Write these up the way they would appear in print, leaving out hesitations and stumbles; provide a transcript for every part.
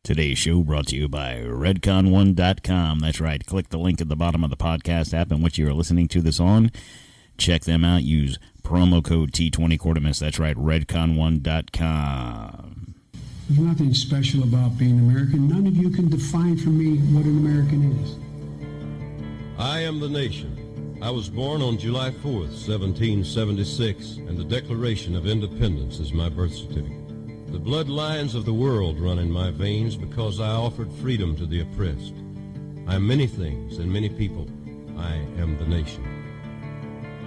Today's show brought to you by redcon1.com. That's right. Click the link at the bottom of the podcast app in which you are listening to this on. Check them out. Use promo code T20Quartermiss. That's right. redcon1.com. There's nothing special about being American. None of you can define for me what an American is. I am the nation. I was born on July 4th, 1776, and the Declaration of Independence is my birth certificate. The bloodlines of the world run in my veins because I offered freedom to the oppressed. I am many things and many people. I am the nation.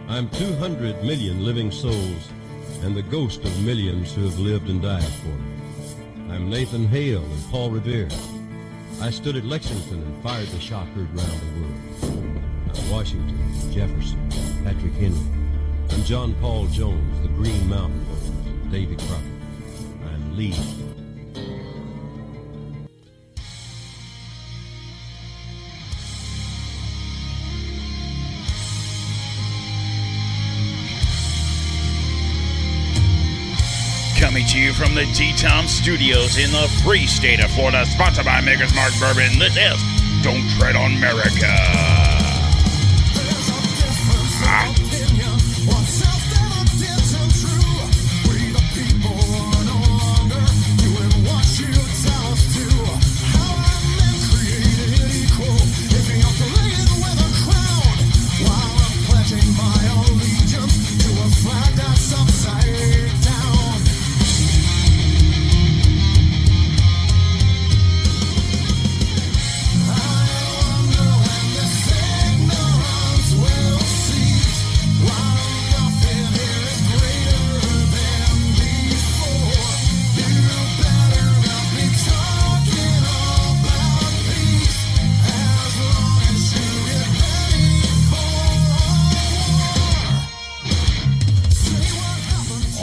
I am 200 million living souls and the ghost of millions who have lived and died for me. I am Nathan Hale and Paul Revere. I stood at Lexington and fired the shot heard round the world. I'm Washington, Jefferson, Patrick Henry. I'm John Paul Jones, the Green Mountain Boys, and Davy Crockett. I'm Lee. Coming to you from the DTOM Studios in the free state of Florida, sponsored by Maker's Mark Bourbon, this is Don't Tread on Merica.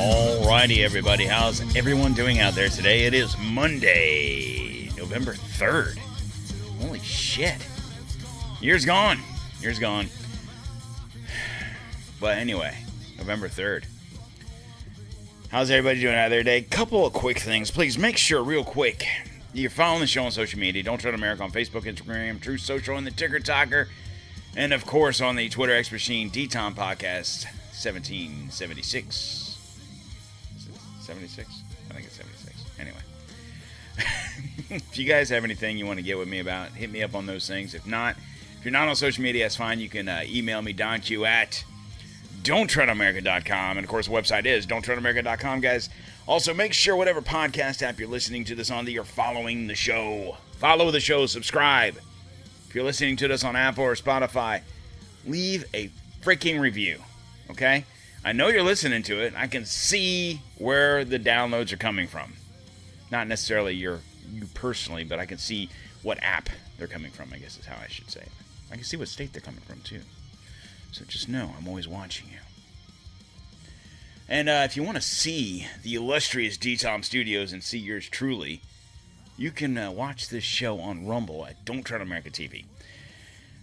Alrighty, everybody. How's everyone doing out there today? It is Monday, November 3rd. Holy shit. Year's gone. Year's gone. But anyway, November 3rd. How's everybody doing out there today? Couple of quick things. Please make sure, real quick, you're following the show on social media. Don't Tread on America on Facebook, Instagram, Truth Social, and the Ticker Talker. And, of course, on the Twitter X Machine, DTOM Podcast 1776. 76? I think it's 76. Anyway. If you guys have anything you want to get with me about, hit me up on those things. If not, if you're not on social media, that's fine. You can email me, Donq at DontTreadonMerica.com. And, of course, the website is DontTreadonMerica.com, guys. Also, make sure whatever podcast app you're listening to this on, that you're following the show. Follow the show. Subscribe. If you're listening to this on Apple or Spotify, leave a freaking review, okay? I know you're listening to it. I can see where the downloads are coming from. Not necessarily you personally, but I can see what app they're coming from, I guess is how I should say it. I can see what state they're coming from, too. So just know I'm always watching you. And if you want to see the illustrious DTOM Studios and see yours truly, you can watch this show on Rumble at DontTreadonMericaTV.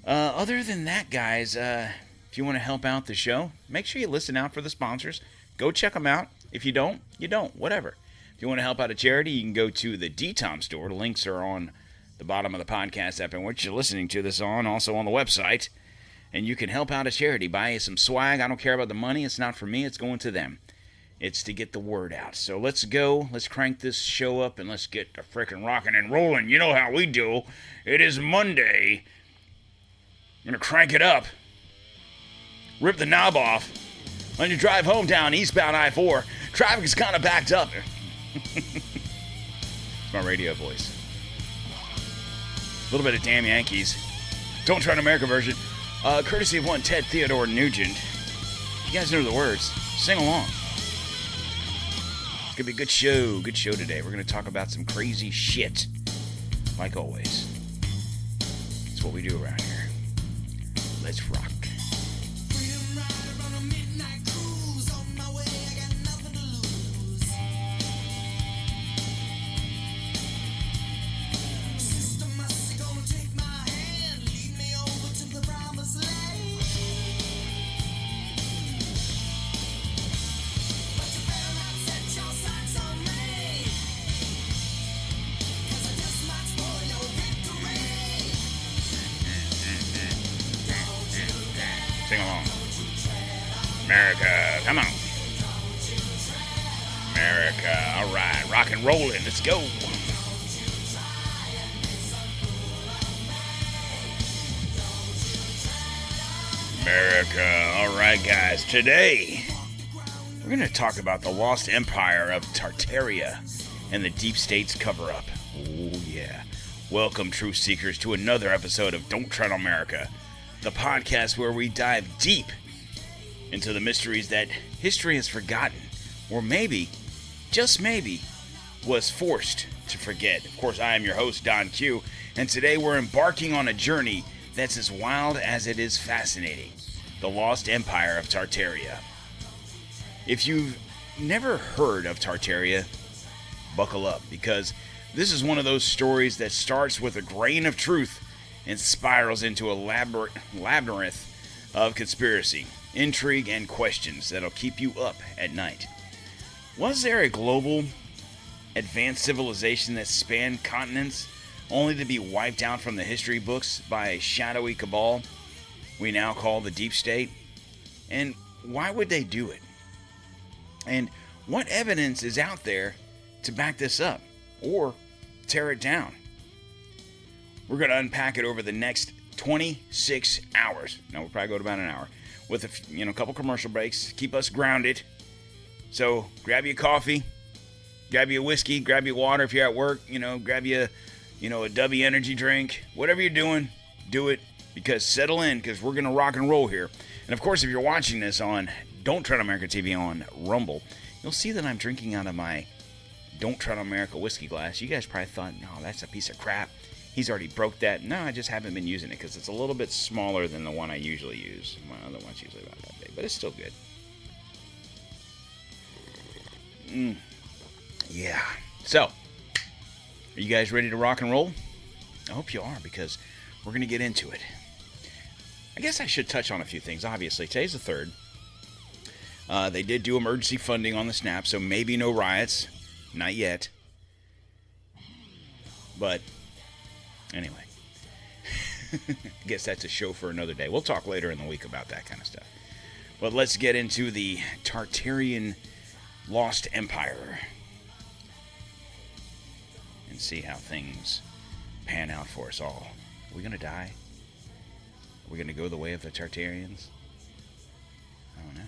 Other than that, guys, if you want to help out the show, make sure you listen out for the sponsors. Go check them out. If you don't, you don't. Whatever. If you want to help out a charity, you can go to the DTOM Store. The links are on the bottom of the podcast app in which you're listening to this on, also on the website. And you can help out a charity. Buy some swag. I don't care about the money. It's not for me. It's going to them. It's to get the word out. So let's go. Let's crank this show up and let's get the frickin' rocking and rolling. You know how we do. It is Monday. I'm going to crank it up. Rip the knob off. On your drive home down eastbound I-4, traffic is kind of backed up. It's my radio voice. A little bit of Damn Yankees. Don't Tread on America version. Courtesy of one Ted Theodore Nugent. You guys know the words. Sing along. It's going to be a good show. Good show today. We're going to talk about some crazy shit. Like always. That's what we do around here. Let's rock. Merica. Come on. Merica. All right. Rock and rolling. Let's go. Merica. All right, guys. Today, we're going to talk about the Lost Empire of Tartaria and the Deep State's cover-up. Oh, yeah. Welcome, truth seekers, to another episode of Don't Tread on Merica, the podcast where we dive deep into the mysteries that history has forgotten, or maybe, just maybe, was forced to forget. Of course, I am your host, Donq, and today we're embarking on a journey that's as wild as it is fascinating. The Lost Empire of Tartaria. If you've never heard of Tartaria, buckle up, because this is one of those stories that starts with a grain of truth and spirals into a labyrinth of conspiracy, intrigue, and questions that'll keep you up at night. Was there a global, advanced civilization that spanned continents only to be wiped out from the history books by a shadowy cabal we now call the Deep State? And why would they do it? And what evidence is out there to back this up or tear it down? We're going to unpack it over the next 26 hours. Now, we'll probably go to about an hour with a couple commercial breaks. Keep us grounded. So grab your coffee, grab your whiskey, grab your water if you're at work, grab you, a W energy drink. Whatever you're doing, do it, because settle in, because we're going to rock and roll here. And of course, if you're watching this on DontTreadonMericaTV on Rumble, you'll see that I'm drinking out of my Don't Tread on Merica whiskey glass. You guys probably thought, no, that's a piece of crap. He's already broke that. No, I just haven't been using it because it's a little bit smaller than the one I usually use. My other one's usually about that big, but it's still good. Yeah. So, are you guys ready to rock and roll? I hope you are, because we're going to get into it. I guess I should touch on a few things. Obviously, today's the 3rd. They did do emergency funding on the snap, so maybe no riots. Not yet. But, anyway. I guess that's a show for another day. We'll talk later in the week about that kind of stuff. But let's get into the Tartarian Lost Empire and see how things pan out for us all. Are we going to die? Are we going to go the way of the Tartarians? I don't know.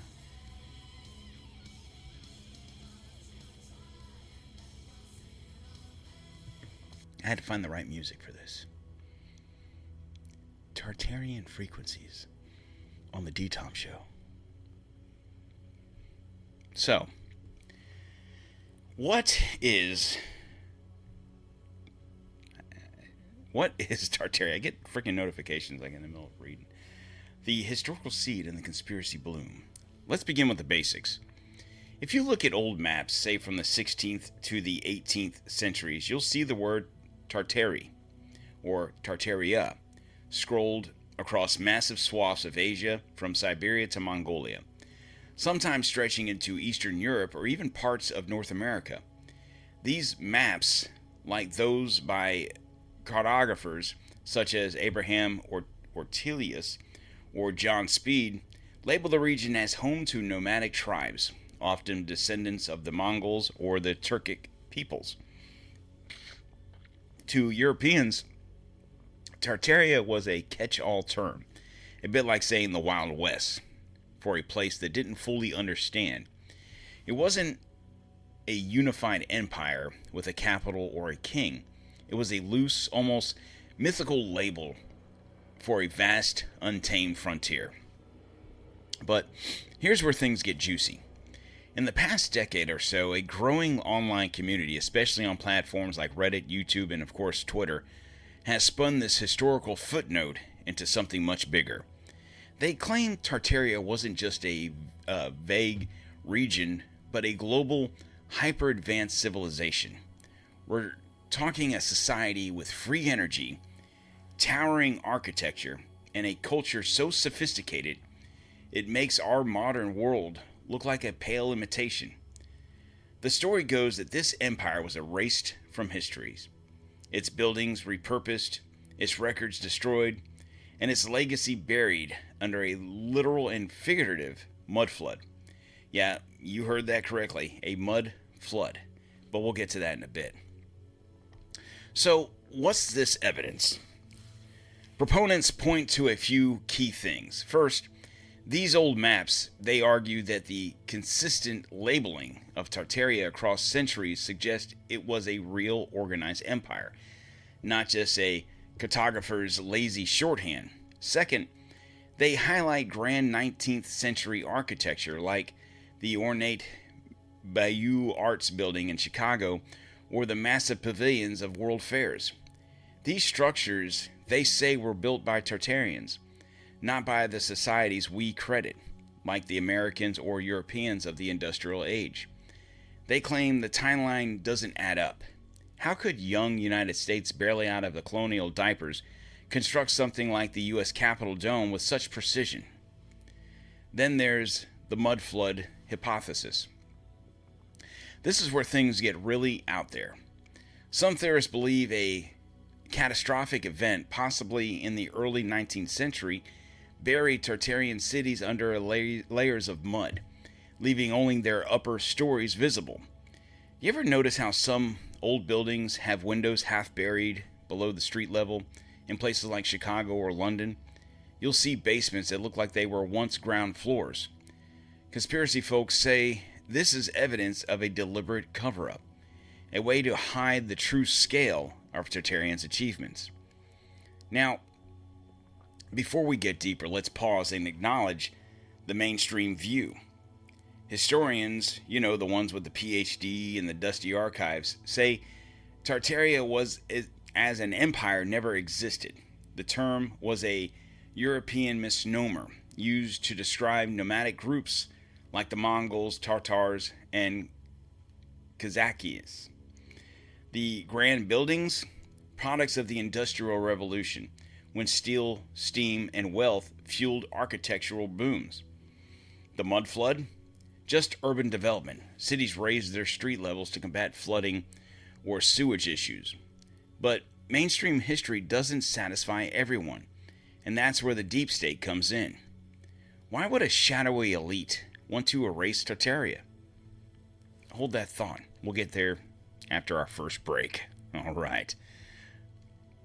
I had to find the right music for this. Tartarian frequencies on the DTOM show. So, what is Tartaria? I get freaking notifications like in the middle of reading. The historical seed and the conspiracy bloom. Let's begin with the basics. If you look at old maps, say from the 16th to the 18th centuries, you'll see the word Tartari, or Tartaria, scrolled across massive swaths of Asia from Siberia to Mongolia, sometimes stretching into Eastern Europe or even parts of North America. These maps, like those by cartographers such as Abraham Ortelius or John Speed, label the region as home to nomadic tribes, often descendants of the Mongols or the Turkic peoples. To Europeans, Tartaria was a catch-all term, a bit like saying the Wild West, for a place that didn't fully understand. It wasn't a unified empire with a capital or a king. It was a loose, almost mythical label for a vast, untamed frontier. But here's where things get juicy. In the past decade or so, a growing online community, especially on platforms like Reddit, YouTube, and of course Twitter, has spun this historical footnote into something much bigger. They claim Tartaria wasn't just a vague region, but a global, hyper-advanced civilization. We're talking a society with free energy, towering architecture, and a culture so sophisticated it makes our modern world look like a pale imitation. The story goes that this empire was erased from history, its buildings repurposed, its records destroyed, and its legacy buried under a literal and figurative mud flood. Yeah, you heard that correctly, a mud flood. But we'll get to that in a bit. So, what's this evidence? Proponents point to a few key things. First, these old maps, they argue that the consistent labeling of Tartaria across centuries suggests it was a real organized empire, not just a cartographer's lazy shorthand. Second, they highlight grand 19th century architecture like the ornate Bayeux Arts Building in Chicago or the massive pavilions of world fairs. These structures, they say, were built by Tartarians, not by the societies we credit, like the Americans or Europeans of the industrial age. They claim the timeline doesn't add up. How could young United States, barely out of the colonial diapers, construct something like the U.S. Capitol dome with such precision? Then there's the mud flood hypothesis. This is where things get really out there. Some theorists believe a catastrophic event, possibly in the early 19th century, buried Tartarian cities under layers of mud, leaving only their upper stories visible. You ever notice how some old buildings have windows half buried below the street level in places like Chicago or London? You'll see basements that look like they were once ground floors. Conspiracy folks say this is evidence of a deliberate cover-up, a way to hide the true scale of Tartarians' achievements. Now, before we get deeper, let's pause and acknowledge the mainstream view. Historians, the ones with the PhD and the dusty archives, say Tartaria was, as an empire, never existed. The term was a European misnomer used to describe nomadic groups like the Mongols, Tartars, and Kazakhs. The grand buildings, products of the Industrial Revolution, when steel, steam, and wealth fueled architectural booms. The mud flood, just urban development. Cities raised their street levels to combat flooding or sewage issues. But mainstream history doesn't satisfy everyone, and that's where the deep state comes in. Why would a shadowy elite want to erase Tartaria? Hold that thought. We'll get there after our first break. All right.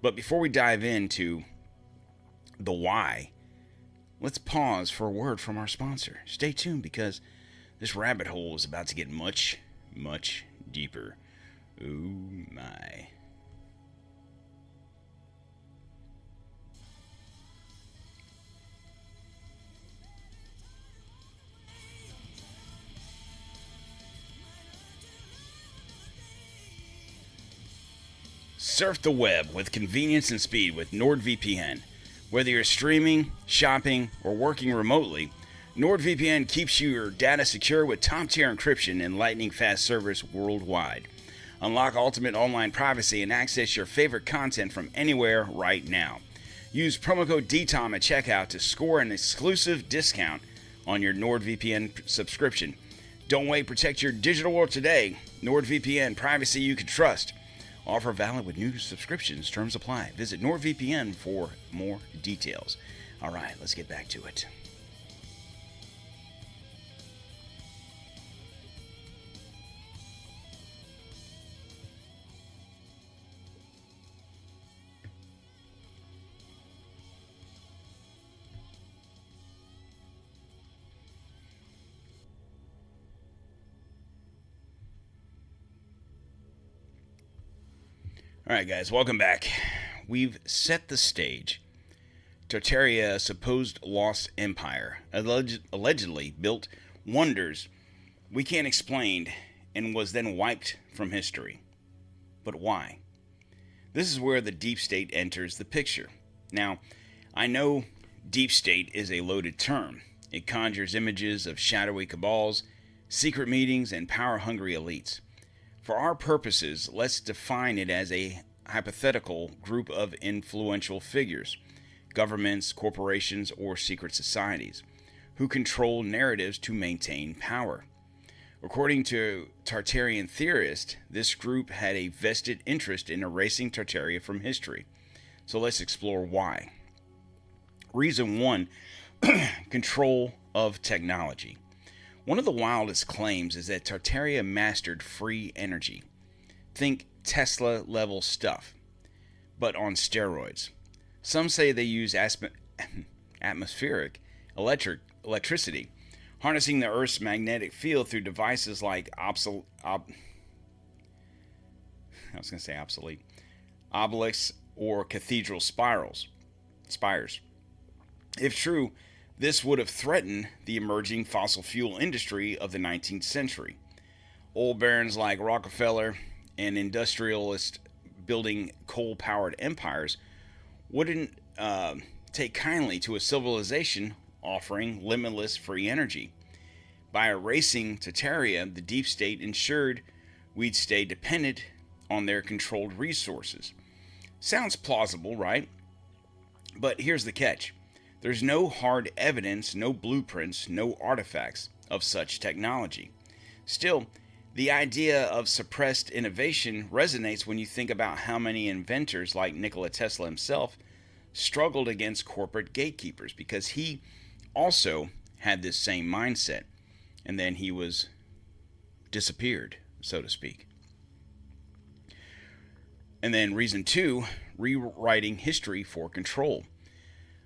But before we dive into the why, let's pause for a word from our sponsor. Stay tuned because this rabbit hole is about to get much, much deeper. Oh my. Surf the web with convenience and speed with NordVPN. Whether you're streaming, shopping, or working remotely, NordVPN keeps your data secure with top-tier encryption and lightning-fast servers worldwide. Unlock ultimate online privacy and access your favorite content from anywhere right now. Use promo code DTOM at checkout to score an exclusive discount on your NordVPN subscription. Don't wait, protect your digital world today. NordVPN, privacy you can trust. Offer valid with new subscriptions. Terms apply. Visit NordVPN for more details. All right, let's get back to it. Alright guys, welcome back. We've set the stage. Tartaria, a supposed lost empire, allegedly built wonders we can't explain and was then wiped from history. But why? This is where the deep state enters the picture. Now, I know deep state is a loaded term. It conjures images of shadowy cabals, secret meetings, and power-hungry elites. For our purposes, let's define it as a hypothetical group of influential figures, governments, corporations, or secret societies, who control narratives to maintain power. According to Tartarian theorists, this group had a vested interest in erasing Tartaria from history. So let's explore why. Reason 1, control of technology. One of the wildest claims is that Tartaria mastered free energy. Think Tesla level stuff, but on steroids. Some say they use atmospheric electricity, harnessing the Earth's magnetic field through devices like obelisks or cathedral spires. If true, this would have threatened the emerging fossil fuel industry of the 19th century. Oil barons like Rockefeller and industrialists building coal-powered empires wouldn't take kindly to a civilization offering limitless free energy. By erasing Tartaria, the deep state ensured we'd stay dependent on their controlled resources. Sounds plausible, right? But here's the catch. There's no hard evidence, no blueprints, no artifacts of such technology. Still, the idea of suppressed innovation resonates when you think about how many inventors, like Nikola Tesla himself, struggled against corporate gatekeepers because he also had this same mindset, and then he was disappeared, so to speak. And then reason 2, rewriting history for control.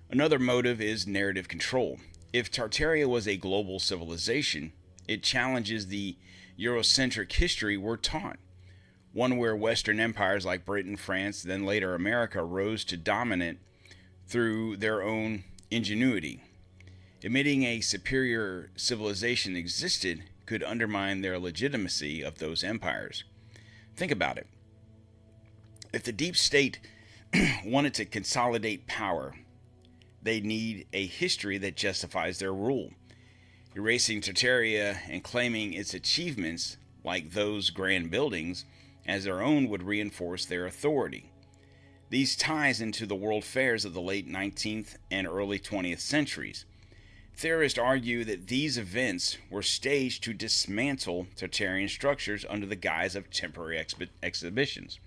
Another motive is narrative control. If Tartaria was a global civilization, it challenges the Eurocentric history we're taught, one where Western empires like Britain, France, then later America rose to dominate through their own ingenuity. Admitting a superior civilization existed could undermine their legitimacy of those empires. Think about it. If the deep state wanted to consolidate power, they need a history that justifies their rule. Erasing Tartaria and claiming its achievements, like those grand buildings, as their own would reinforce their authority. These ties into the world fairs of the late 19th and early 20th centuries. Theorists argue that these events were staged to dismantle Tartarian structures under the guise of temporary exhibitions.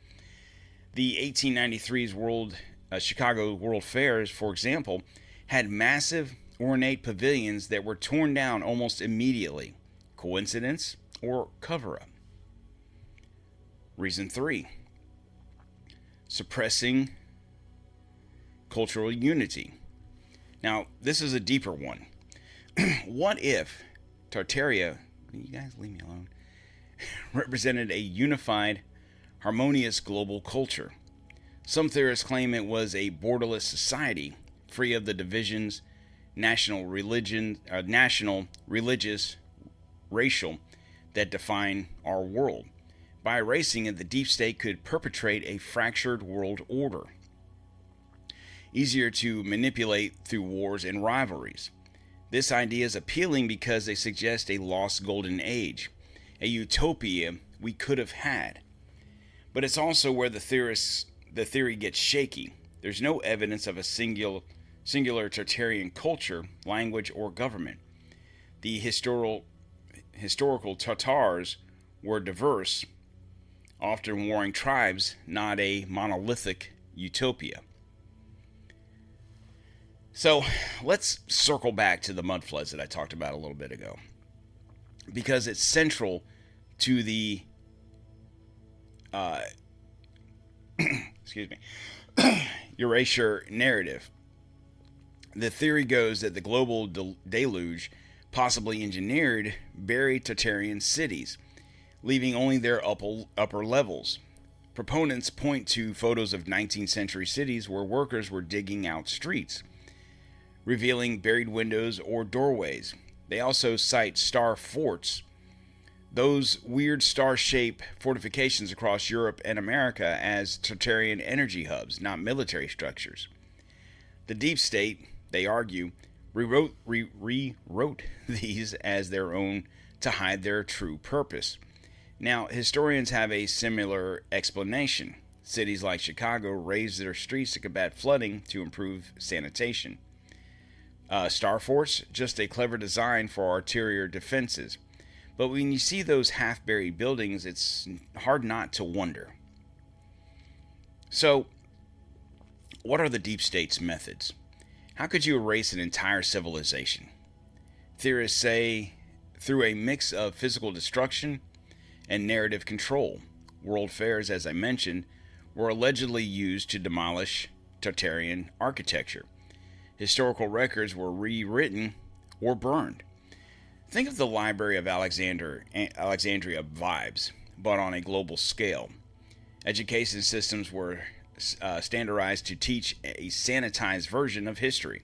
The 1893's Chicago World Fairs, for example, had massive ornate pavilions that were torn down almost immediately. Coincidence or cover-up? Reason 3. Suppressing cultural unity. Now, this is a deeper one. What if Tartaria, you guys leave me alone, represented a unified, harmonious global culture? Some theorists claim it was a borderless society, free of the divisions, national, religious, racial, that define our world. By erasing it, the deep state could perpetrate a fractured world order, easier to manipulate through wars and rivalries. This idea is appealing because they suggest a lost golden age, a utopia we could have had. But it's also where the theory gets shaky. There's no evidence of a singular Tartarian culture, language, or government. The historical Tatars were diverse, often warring tribes, not a monolithic utopia. So let's circle back to the mud floods that I talked about a little bit ago, because it's central to the erasure narrative. The theory goes that the global deluge, possibly engineered, buried Tartarian cities, leaving only their upper levels. Proponents point to photos of 19th century cities where workers were digging out streets, revealing buried windows or doorways. They also cite star forts, those weird star-shaped fortifications across Europe and America, as Tartarian energy hubs, not military structures. The deep state, they argue, rewrote these as their own to hide their true purpose. Now, historians have a similar explanation. Cities like Chicago raised their streets to combat flooding to improve sanitation. Star forts, just a clever design for arterial defenses. But when you see those half-buried buildings, it's hard not to wonder. So, what are the deep state's methods? How could you erase an entire civilization? Theorists say through a mix of physical destruction and narrative control. World fairs, as I mentioned, were allegedly used to demolish Tartarian architecture. Historical records were rewritten or burned. Think of the Library of Alexandria vibes, but on a global scale. Education systems were standardized to teach a sanitized version of history.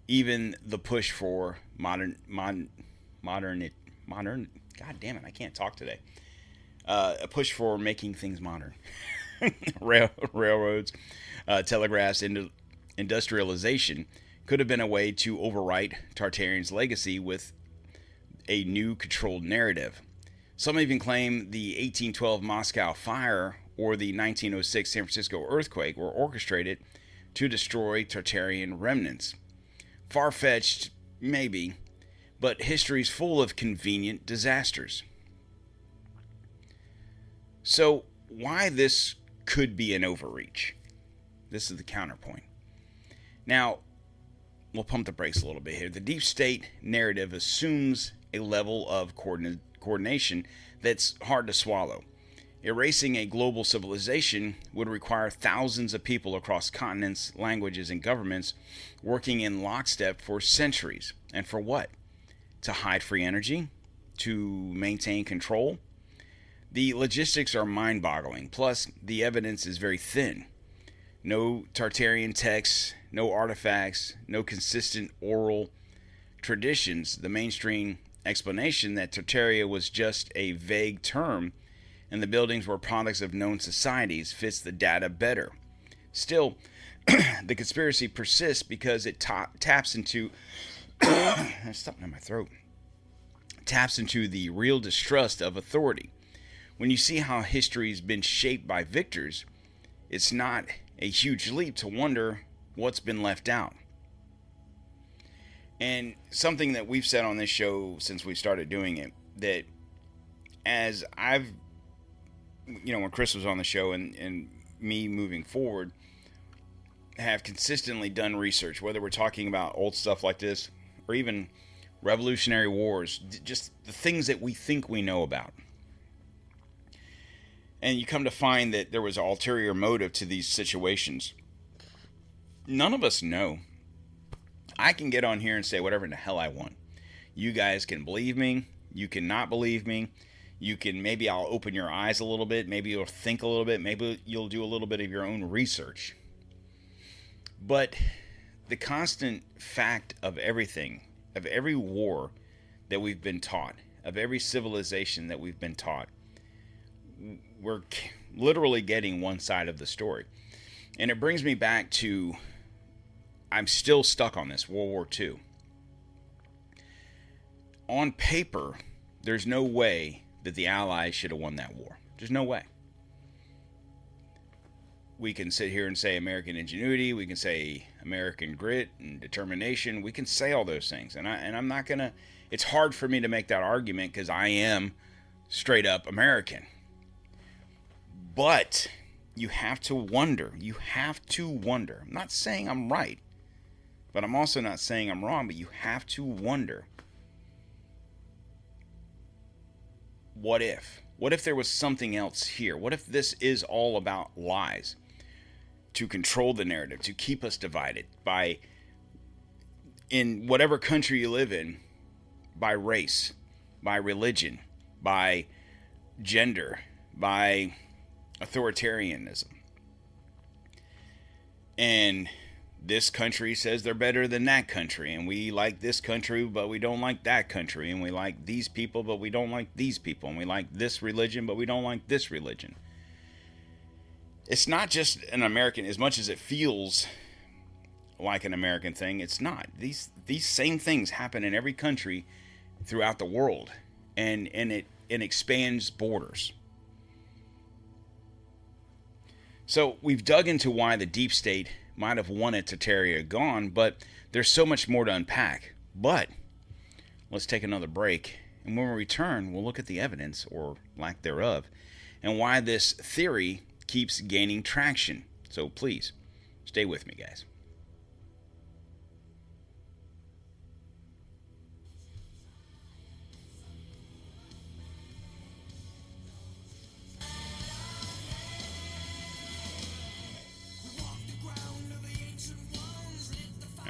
Even the push for modern. God damn it, I can't talk today. A push for making things modern. Railroads, telegraphs, industrialization could have been a way to overwrite Tartarian's legacy with a new controlled narrative. Some even claim the 1812 Moscow fire or the 1906 San Francisco earthquake were orchestrated to destroy Tartarian remnants. Far-fetched, maybe, but history's full of convenient disasters. So, why this could be an overreach? This is the counterpoint. Now, we'll pump the brakes a little bit here. The deep state narrative assumes a level of coordination that's hard to swallow. Erasing a global civilization would require thousands of people across continents, languages, and governments working in lockstep for centuries. And for what? To hide free energy? To maintain control? The logistics are mind-boggling. Plus, the evidence is very thin. No Tartarian texts, no artifacts, no consistent oral traditions. The mainstream explanation that Tartaria was just a vague term and the buildings were products of known societies fits the data better. Still, the conspiracy persists because it taps into there's something in my throat. Taps into the real distrust of authority. When you see how history's been shaped by victors, it's not a huge leap to wonder what's been left out. And something that we've said on this show since we started doing it, that as I've, when Chris was on the show and me moving forward, have consistently done research, whether we're talking about old stuff like this or even Revolutionary Wars, just the things that we think we know about. And you come to find that there was an ulterior motive to these situations. None of us know. I can get on here and say whatever the hell I want. You guys can believe me. You can not believe me. You can, maybe I'll open your eyes a little bit. Maybe you'll think a little bit. Maybe you'll do a little bit of your own research. But the constant fact of everything, of every war that we've been taught, of every civilization that we've been taught, we're literally getting one side of the story. And it brings me back to, I'm still stuck on this, World War II. On paper, there's no way that the Allies should have won that war. There's no way. We can sit here and say American ingenuity. We can say American grit and determination. We can say all those things. And I'm not going to, it's hard for me to make that argument because I am straight up American. But you have to wonder. You have to wonder. I'm not saying I'm right, but I'm also not saying I'm wrong, but you have to wonder. What if? What if there was something else here? What if this is all about lies? To control the narrative, to keep us divided by, in whatever country you live in, by race, by religion, by gender, by authoritarianism. And this country says they're better than that country, and we like this country, but we don't like that country, and we like these people, but we don't like these people, and we like this religion, but we don't like this religion. It's not just an American, as much as it feels like an American thing, it's not. These same things happen in every country throughout the world, and it expands borders. So we've dug into why the deep state might have wanted Tartaria gone, but there's so much more to unpack. But let's take another break, and when we return, we'll look at the evidence, or lack thereof, and why this theory keeps gaining traction. So please, stay with me, guys.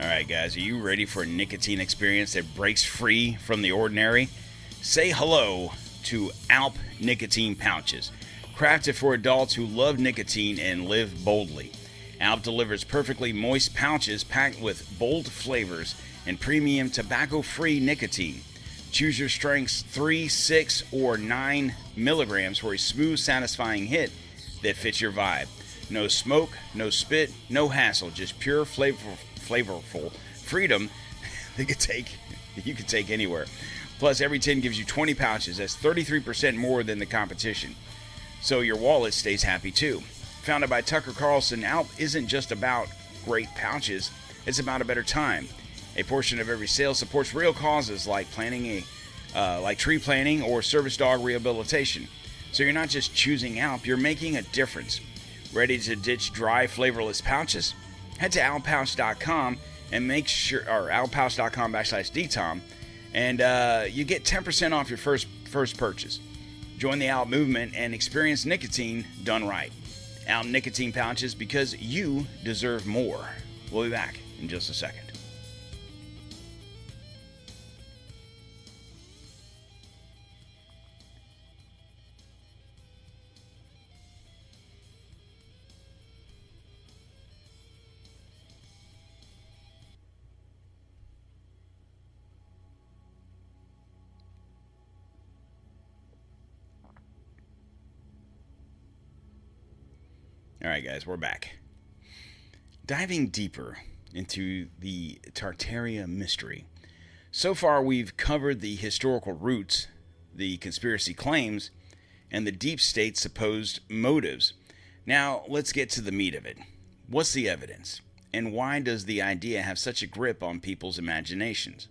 Alright guys, are you ready for a nicotine experience that breaks free from the ordinary? Say hello to Alp nicotine pouches. Crafted for adults who love nicotine and live boldly. Alp delivers perfectly moist pouches packed with bold flavors and premium tobacco-free nicotine. Choose your strengths 3, 6, or 9 milligrams for a smooth, satisfying hit that fits your vibe. No smoke, no spit, no hassle, just pure, flavorful freedom that you can take anywhere. Plus, every 10 gives you 20 pouches. That's 33% more than the competition. So your wallet stays happy too. Founded by Tucker Carlson, Alp isn't just about great pouches, it's about a better time. A portion of every sale supports real causes like tree planting or service dog rehabilitation. So you're not just choosing Alp, you're making a difference. Ready to ditch dry, flavorless pouches? Head to alppouch.com and make sure, or alppouch.com/DTOM, and you get 10% off your first purchase. Join the Alp movement and experience nicotine done right. Alp nicotine pouches, because you deserve more. We'll be back in just a second. Alright guys, we're back. Diving deeper into the Tartaria mystery. So far we've covered the historical roots, the conspiracy claims, and the deep state's supposed motives. Now let's get to the meat of it. What's the evidence? And why does the idea have such a grip on people's imaginations?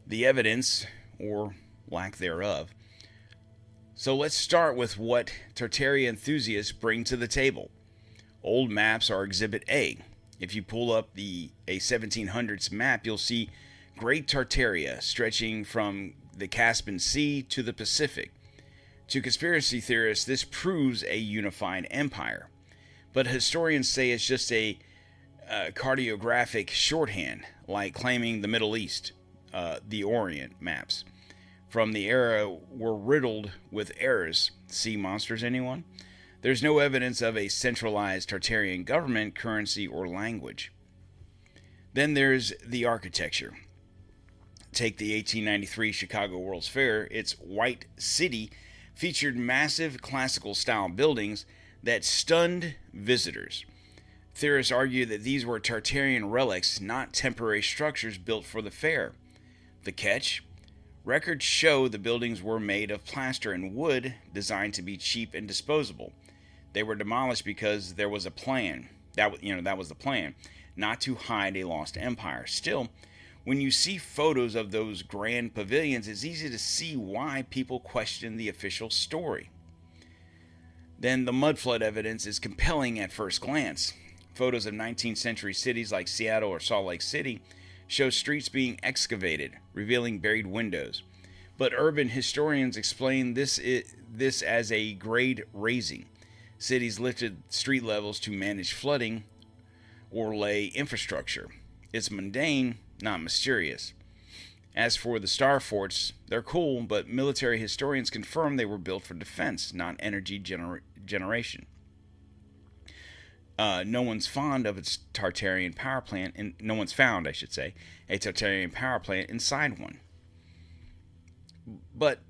The evidence, or lack thereof. So let's start with what Tartaria enthusiasts bring to the table. Old maps are Exhibit A. If you pull up a 1700s map, you'll see Great Tartaria stretching from the Caspian Sea to the Pacific. To conspiracy theorists, this proves a unified empire. But historians say it's just a cartographic shorthand, like claiming the Middle East, the Orient maps from the era were riddled with errors. Sea monsters, anyone? There's no evidence of a centralized Tartarian government, currency, or language. Then there's the architecture. Take the 1893 Chicago World's Fair. Its White City featured massive classical-style buildings that stunned visitors. Theorists argue that these were Tartarian relics, not temporary structures built for the fair. The catch? Records show the buildings were made of plaster and wood, designed to be cheap and disposable. They were demolished because there was a plan. That was the plan, not to hide a lost empire. Still, when you see photos of those grand pavilions, it's easy to see why people question the official story. Then the mudflood evidence is compelling at first glance. Photos of 19th century cities like Seattle or Salt Lake City show streets being excavated, revealing buried windows. But urban historians explain this as a grade raising. Cities lifted street levels to manage flooding or lay infrastructure. It's mundane, not mysterious. As for the star forts, they're cool, but military historians confirm they were built for defense, not energy generation. No one's found its Tartarian power plant, and no one's found, I should say, a Tartarian power plant inside one. But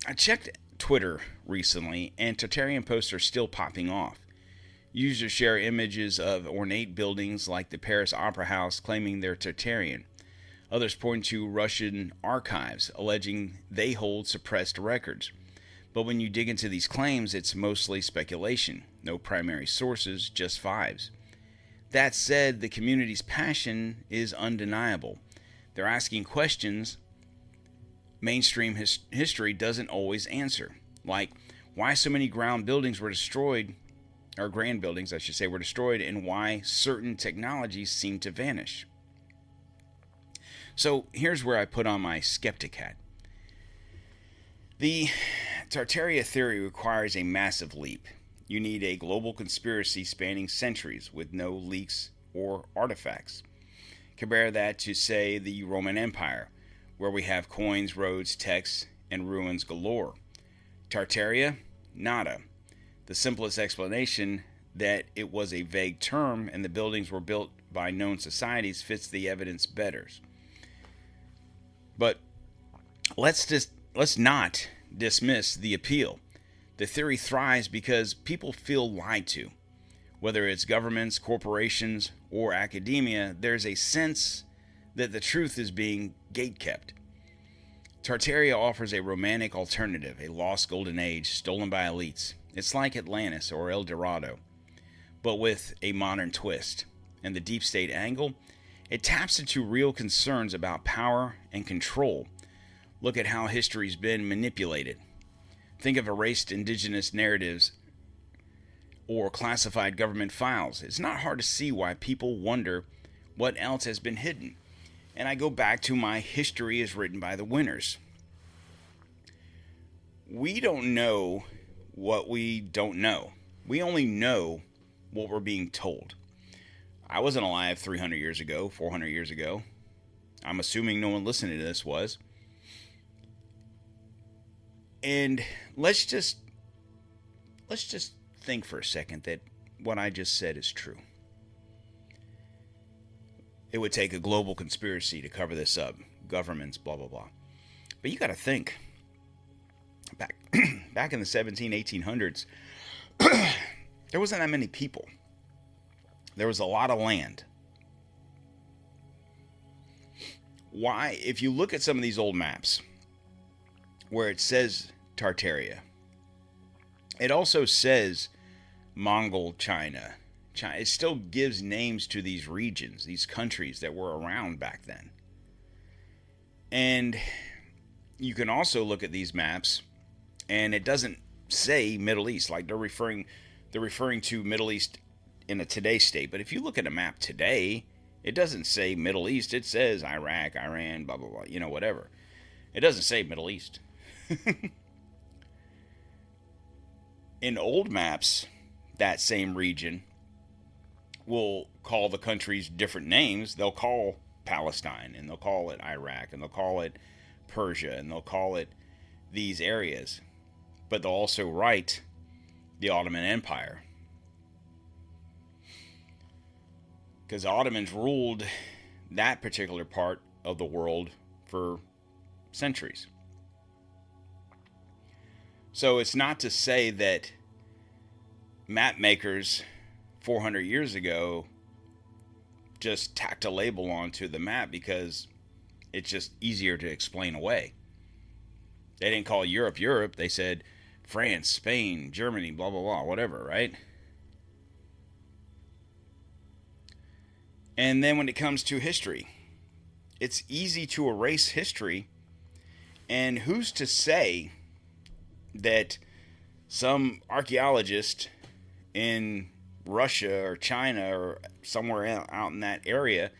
I checked Twitter recently, and Tartarian posts are still popping off. Users share images of ornate buildings like the Paris Opera House, claiming they're Tartarian. Others point to Russian archives, alleging they hold suppressed records. But when you dig into these claims, it's mostly speculation. No primary sources, just vibes. That said, the community's passion is undeniable. They're asking questions mainstream history doesn't always answer. Like, why so many grand buildings were destroyed, and why certain technologies seem to vanish. So here's where I put on my skeptic hat. The Tartaria theory requires a massive leap. You need a global conspiracy spanning centuries with no leaks or artifacts. Compare that to, say, the Roman Empire, where we have coins, roads, texts, and ruins galore. Tartaria? Nada. The simplest explanation that it was a vague term and the buildings were built by known societies fits the evidence better. But let's not dismiss the appeal. The theory thrives because people feel lied to. Whether it's governments, corporations, or academia, there's a sense that the truth is being gatekept. Tartaria offers a romantic alternative, a lost golden age stolen by elites. It's like Atlantis or El Dorado, but with a modern twist. And the deep state angle, it taps into real concerns about power and control. Look at how history's been manipulated. Think of erased indigenous narratives or classified government files. It's not hard to see why people wonder what else has been hidden. And I go back to my history is written by the winners. We don't know what we don't know. We only know what we're being told. I wasn't alive 300 years ago, 400 years ago. I'm assuming no one listening to this was. And let's just think for a second that what I just said is true. It would take a global conspiracy to cover this up. Governments, blah, blah, blah. But you got to think. Back in the 1800s, there wasn't that many people. There was a lot of land. Why? If you look at some of these old maps where it says Tartaria, it also says Mongol China. It still gives names to these regions, these countries that were around back then. And you can also look at these maps, and it doesn't say Middle East, like they're referring to Middle East in a today state. But if you look at a map today, it doesn't say Middle East. It says Iraq, Iran, blah, blah, blah, whatever. It doesn't say Middle East. In old maps, that same region will call the countries different names. They'll call Palestine, and they'll call it Iraq, and they'll call it Persia, and they'll call it these areas. But they'll also write the Ottoman Empire, because the Ottomans ruled that particular part of the world for centuries. So it's not to say that map makers 400 years ago just tacked a label onto the map because it's just easier to explain away. They didn't call Europe Europe. They said France, Spain, Germany, blah, blah, blah, whatever, right? And then when it comes to history, it's easy to erase history. And who's to say that some archaeologist in Russia or China or somewhere out in that area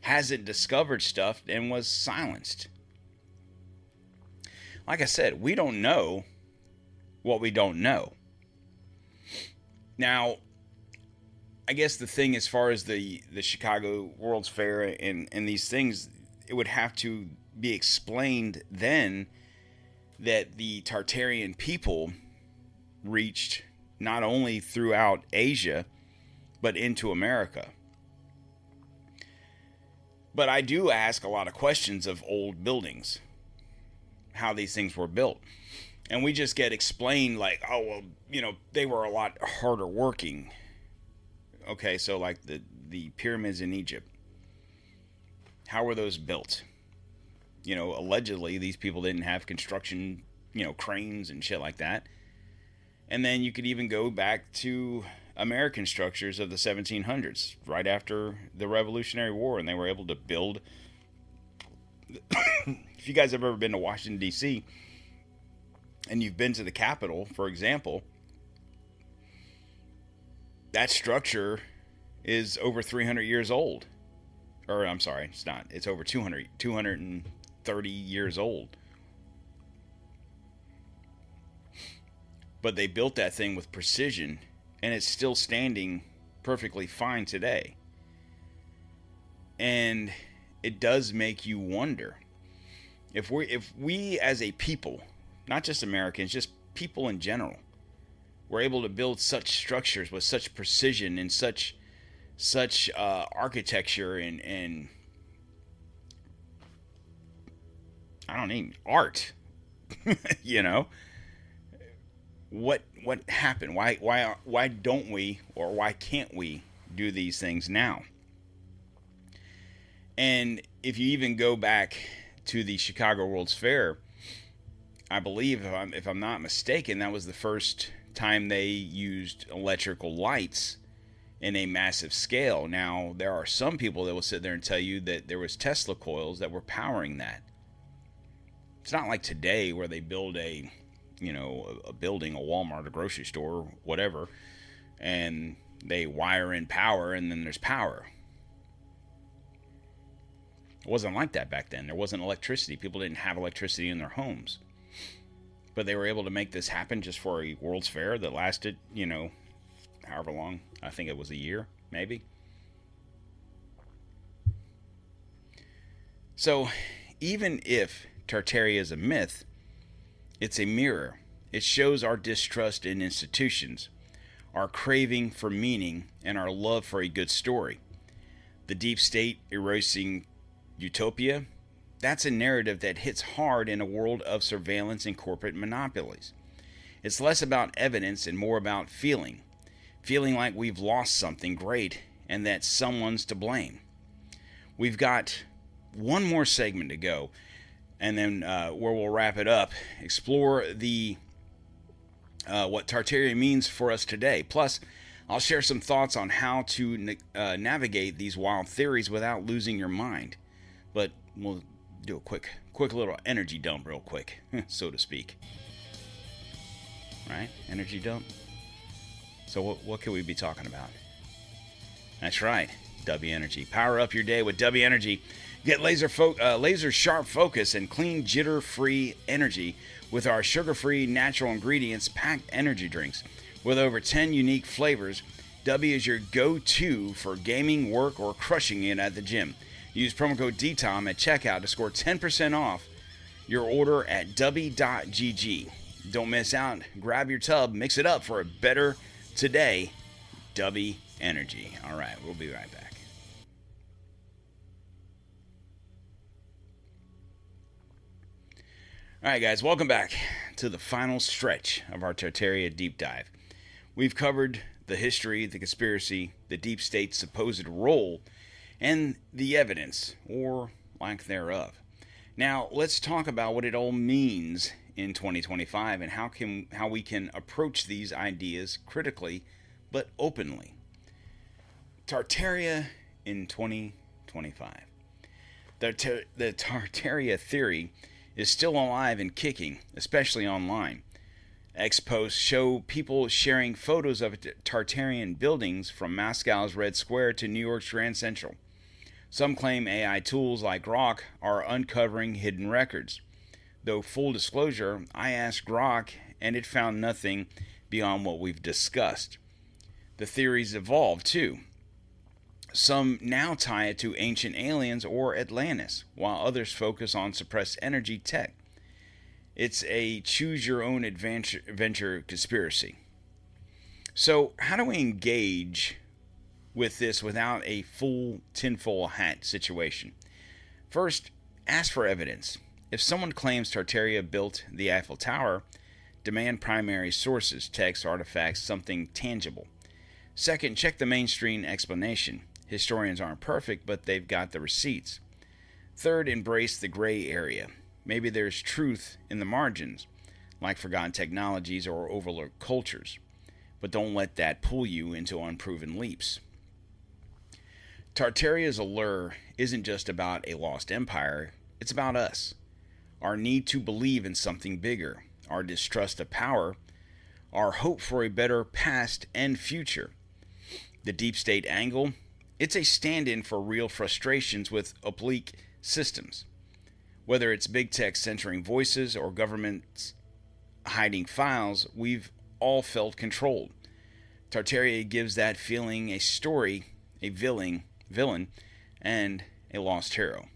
hasn't discovered stuff and was silenced? Like I said, we don't know what we don't know. Now, I guess the thing as far as the Chicago World's Fair and these things, it would have to be explained then that the Tartarian people reached not only throughout Asia, but into America. But I do ask a lot of questions of old buildings, how these things were built. And we just get explained like, oh, well, they were a lot harder working. Okay, so like the pyramids in Egypt, how were those built? Allegedly these people didn't have construction, cranes and shit like that. And then you could even go back to American structures of the 1700s, right after the Revolutionary War, and they were able to build. If you guys have ever been to Washington, D.C., and you've been to the Capitol, for example, that structure is over 300 years old. Or, I'm sorry, it's not. It's over 230 years old. But they built that thing with precision, and it's still standing perfectly fine today. And it does make you wonder if we as a people, not just Americans, just people in general, were able to build such structures with such precision and such architecture and I don't need art. You know, what happened? Why don't we, or why can't we do these things now? And if you even go back to the Chicago World's Fair, I believe, if I'm not mistaken, that was the first time they used electrical lights in a massive scale. Now, there are some people that will sit there and tell you that there was Tesla coils that were powering that. It's not like today where they build a building, a Walmart, a grocery store, whatever, and they wire in power and then there's power. It wasn't like that back then. There wasn't electricity. People didn't have electricity in their homes. But they were able to make this happen just for a World's Fair that lasted, however long. I think it was a year, maybe. So, even if Tartaria is a myth, it's a mirror. It shows our distrust in institutions, our craving for meaning, and our love for a good story. The deep state erasing utopia, that's a narrative that hits hard in a world of surveillance and corporate monopolies. It's less about evidence and more about feeling like we've lost something great and that someone's to blame. We've got one more segment to go, and then where we'll wrap it up, explore the what Tartaria means for us today. Plus, I'll share some thoughts on how to navigate these wild theories without losing your mind. But we'll do a quick little energy dump real quick, so to speak. Right? Energy dump. So what could we be talking about? That's right, W Energy. Power up your day with W Energy. Get laser sharp focus and clean jitter-free energy with our sugar-free natural ingredients packed energy drinks. With over 10 unique flavors, W is your go-to for gaming, work, or crushing it at the gym. Use promo code DTOM at checkout to score 10% off your order at w.gg. Don't miss out. Grab your tub, mix it up for a better today. W Energy. All right, we'll be right back. All right, guys, welcome back to the final stretch of our Tartaria deep dive. We've covered the history, the conspiracy, the deep state's supposed role, and the evidence, or lack thereof. Now, let's talk about what it all means in 2025 and how we can approach these ideas critically but openly. Tartaria in 2025. The Tartaria theory is still alive and kicking, especially online. X-posts show people sharing photos of Tartarian buildings from Moscow's Red Square to New York's Grand Central. Some claim AI tools like Grok are uncovering hidden records. Though full disclosure, I asked Grok and it found nothing beyond what we've discussed. The theories evolve too. Some now tie it to ancient aliens or Atlantis, while others focus on suppressed energy tech. It's a choose-your-own-adventure conspiracy. So, how do we engage with this without a full tinfoil hat situation? First, ask for evidence. If someone claims Tartaria built the Eiffel Tower, demand primary sources, text, artifacts, something tangible. Second, check the mainstream explanation. Historians aren't perfect, but they've got the receipts. Third, embrace the gray area. Maybe there's truth in the margins, like forgotten technologies or overlooked cultures. But don't let that pull you into unproven leaps. Tartaria's allure isn't just about a lost empire, it's about us. Our need to believe in something bigger, our distrust of power, our hope for a better past and future. The deep state angle, it's a stand-in for real frustrations with oblique systems. Whether it's big tech censoring voices or governments hiding files, we've all felt controlled. Tartaria gives that feeling a story, a villain, and a lost hero.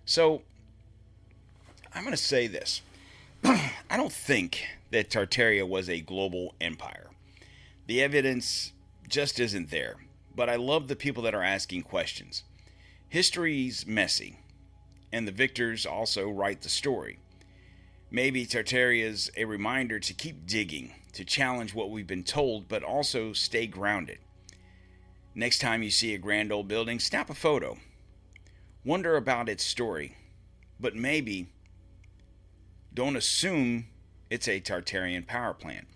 So, I'm going to say this. I don't think that Tartaria was a global empire. The evidence just isn't there. But I love the people that are asking questions. History's messy, and the victors also write the story. Maybe Tartaria's a reminder to keep digging, to challenge what we've been told, but also stay grounded. Next time you see a grand old building, snap a photo. Wonder about its story, but maybe don't assume it's a Tartarian power plant.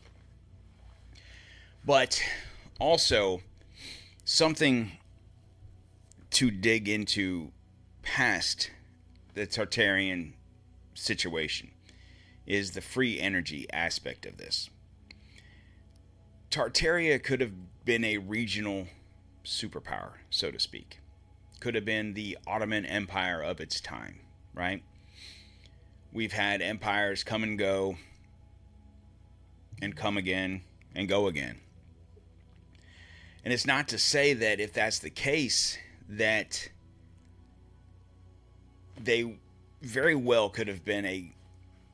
But also, something to dig into past the Tartarian situation is the free energy aspect of this. Tartaria could have been a regional superpower, so to speak. Could have been the Ottoman Empire of its time, right? We've had empires come and go, and come again, and go again. And it's not to say that if that's the case, that they very well could have been a,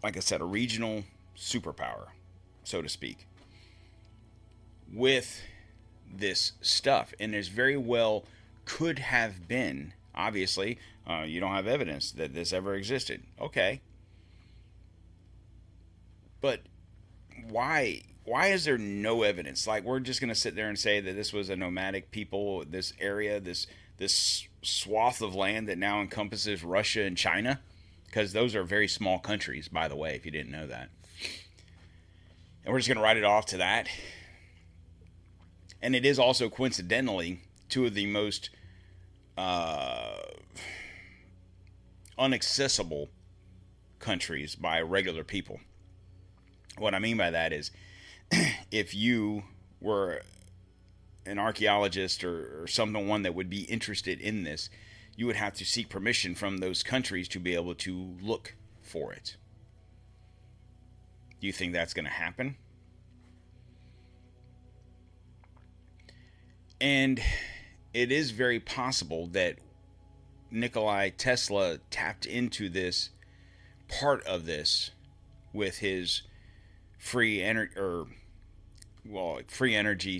like I said, a regional superpower, so to speak, with this stuff. And there's very well could have been, obviously, you don't have evidence that this ever existed. Okay. But why is there no evidence? Like, we're just going to sit there and say that this was a nomadic people, this area, this swath of land that now encompasses Russia and China? Because those are very small countries, by the way, if you didn't know that. And we're just going to write it off to that. And it is also, coincidentally, two of the most inaccessible countries by regular people. What I mean by that is, if you were an archaeologist or someone that would be interested in this, you would have to seek permission from those countries to be able to look for it. Do you think that's going to happen? And it is very possible that Nikola Tesla tapped into this part of this with his free energy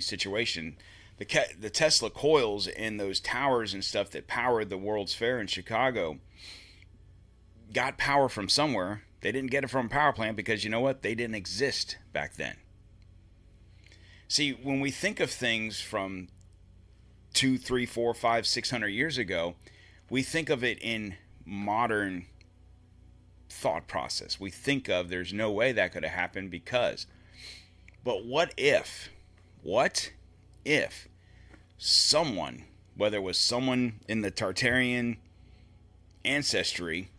situation. The Tesla coils and those towers and stuff that powered the World's Fair in Chicago got power from somewhere. They didn't get it from a power plant because, you know what? They didn't exist back then. See, when we think of things from 2, 3, 4, 5, 600 years ago, we think of it in modern thought process. We think of there's no way that could have happened because. But what if someone, whether it was someone in the Tartarian ancestry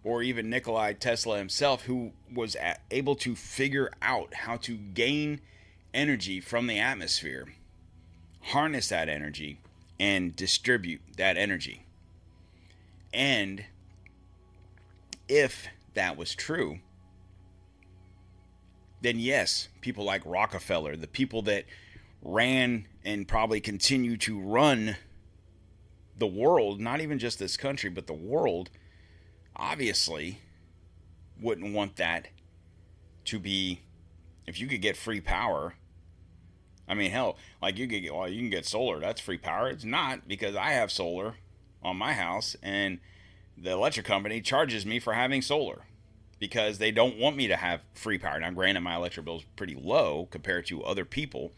or even Nikola Tesla himself, who was able to figure out how to gain energy from the atmosphere, harness that energy, and distribute that energy. And if that was true, then yes, people like Rockefeller, the people that ran and probably continue to run the world, not even just this country, but the world, obviously wouldn't want that to be, if you could get free power. I mean, hell, like you can get solar, that's free power. It's not, because I have solar on my house and the electric company charges me for having solar because they don't want me to have free power. Now, granted, my electric bill is pretty low compared to other people,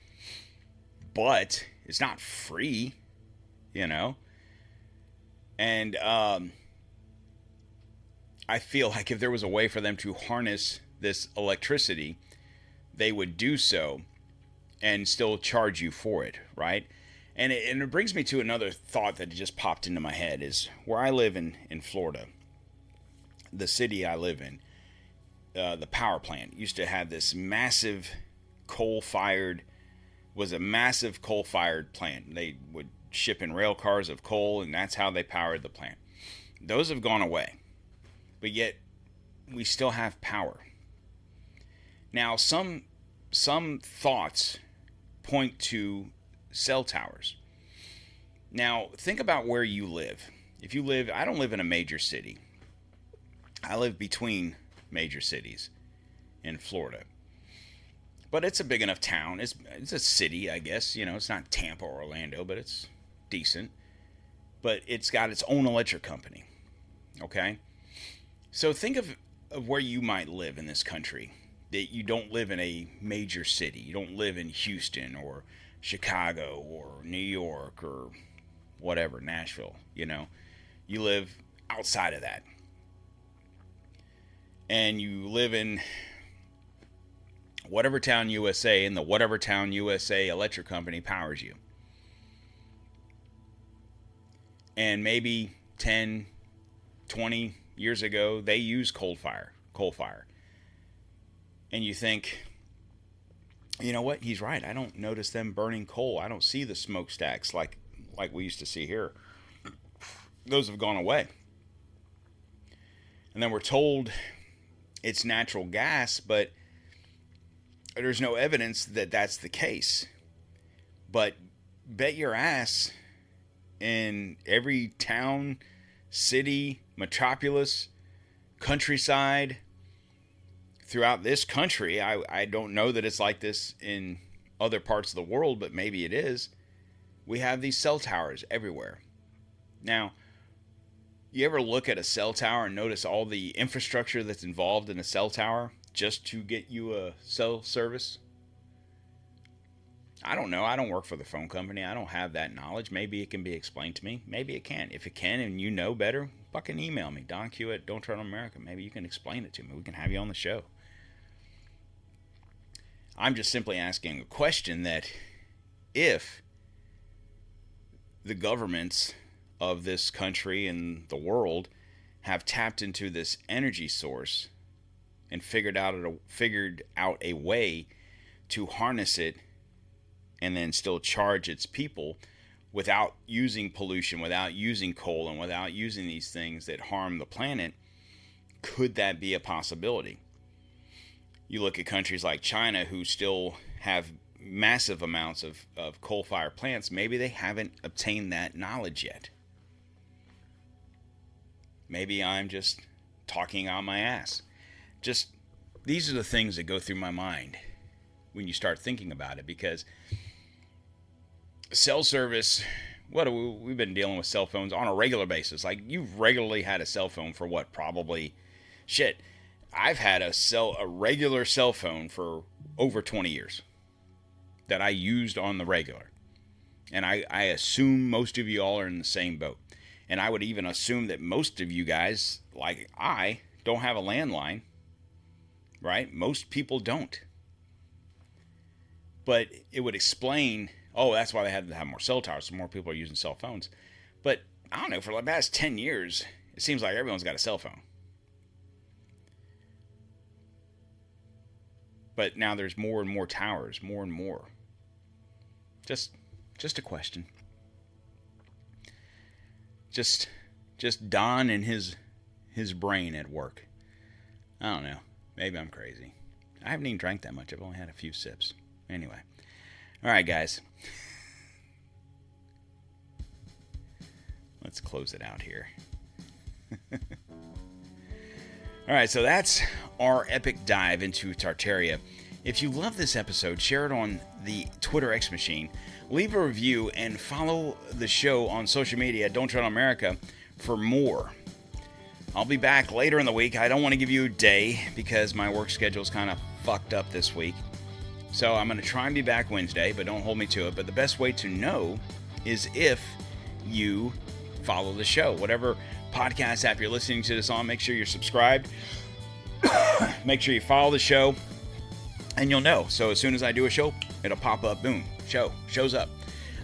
but it's not free, you know? And I feel like if there was a way for them to harness this electricity, they would do so and still charge you for it, right? And it brings me to another thought that just popped into my head is where I live in Florida, the city I live in, the power plant used to have this massive coal-fired plant. They would ship in rail cars of coal, and that's how they powered the plant. Those have gone away, but yet we still have power. Now, some thoughts point to cell towers. Now, think about where you live. If you live, I don't live in a major city. I live between major cities in Florida. But it's a big enough town. It's a city, I guess. You know, it's not Tampa or Orlando, but it's decent. But it's got its own electric company. Okay? So think of where you might live in this country. That you don't live in a major city. You don't live in Houston or Chicago or New York or whatever, Nashville, you know. You live outside of that. And you live in whatever town USA, and the whatever town USA electric company powers you. And maybe 10, 20 years ago, they used coal fire. And you think, you know what? He's right. I don't notice them burning coal. I don't see the smokestacks like we used to see here. Those have gone away. And then we're told it's natural gas, but there's no evidence that that's the case. But bet your ass in every town, city, metropolis, countryside, throughout this country, I don't know that it's like this in other parts of the world, but maybe it is. We have these cell towers everywhere. Now, you ever look at a cell tower and notice all the infrastructure that's involved in a cell tower just to get you a cell service? I don't know. I don't work for the phone company. I don't have that knowledge. Maybe it can be explained to me. Maybe it can. If it can and you know better, fucking email me. Donq at DontTreadonMerica. Maybe you can explain it to me. We can have you on the show. I'm just simply asking a question that if the governments of this country and the world have tapped into this energy source and figured out a way to harness it and then still charge its people without using pollution, without using coal, and without using these things that harm the planet, could that be a possibility? You look at countries like China who still have massive amounts of coal-fired plants. Maybe they haven't obtained that knowledge yet. Maybe I'm just talking out my ass. Just, these are the things that go through my mind when you start thinking about it, because cell service, we've been dealing with cell phones on a regular basis. Like, you've regularly had a cell phone for what? Probably, shit, I've had a regular cell phone for over 20 years that I used on the regular. And I assume most of you all are in the same boat. And I would even assume that most of you guys, like I, don't have a landline, right? Most people don't. But it would explain, oh, that's why they had to have more cell towers, so more people are using cell phones. But I don't know, for the past 10 years, it seems like everyone's got a cell phone. But now there's more and more towers, more and more. Just a question. Just Don and his brain at work. I don't know. Maybe I'm crazy. I haven't even drank that much. I've only had a few sips. Anyway. All right, guys. Let's close it out here. All right, so that's our epic dive into Tartaria. If you love this episode, share it on the Twitter X machine. Leave a review and follow the show on social media at DontTreadonMerica for more. I'll be back later in the week. I don't want to give you a day because my work schedule is kind of fucked up this week. So I'm going to try and be back Wednesday, but don't hold me to it. But the best way to know is if you follow the show. Whatever podcast app you're listening to this on, make sure you're subscribed. Make sure you follow the show, and you'll know. So as soon as I do a show, it'll pop up. Boom. Shows up.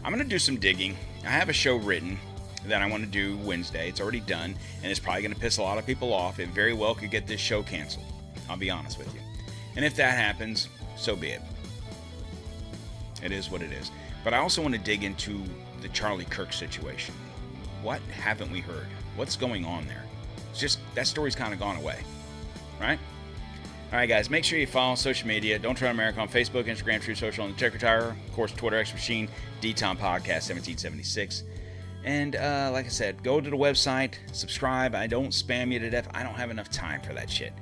I'm going to do some digging. I have a show written that I want to do Wednesday. It's already done, and it's probably going to piss a lot of people off. It very well could get this show canceled. I'll be honest with you. And if that happens, so be it. It is what it is. But I also want to dig into the Charlie Kirk situation. What haven't we heard? What's going on there? It's just, that story's kind of gone away. Right? All right, guys, make sure you follow social media. DontTreadonMerica on Facebook, Instagram, True Social, and the Checker Tower. Of course, Twitter X Machine, DTOM Podcast 1776. And like I said, go to the website, subscribe. I don't spam you to death. I don't have enough time for that shit.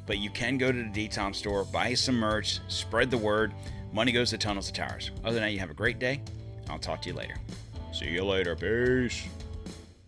But you can go to the DTOM store, buy some merch, spread the word. Money goes to Tunnels to Towers. Other than that, you have a great day. I'll talk to you later. See you later. Peace.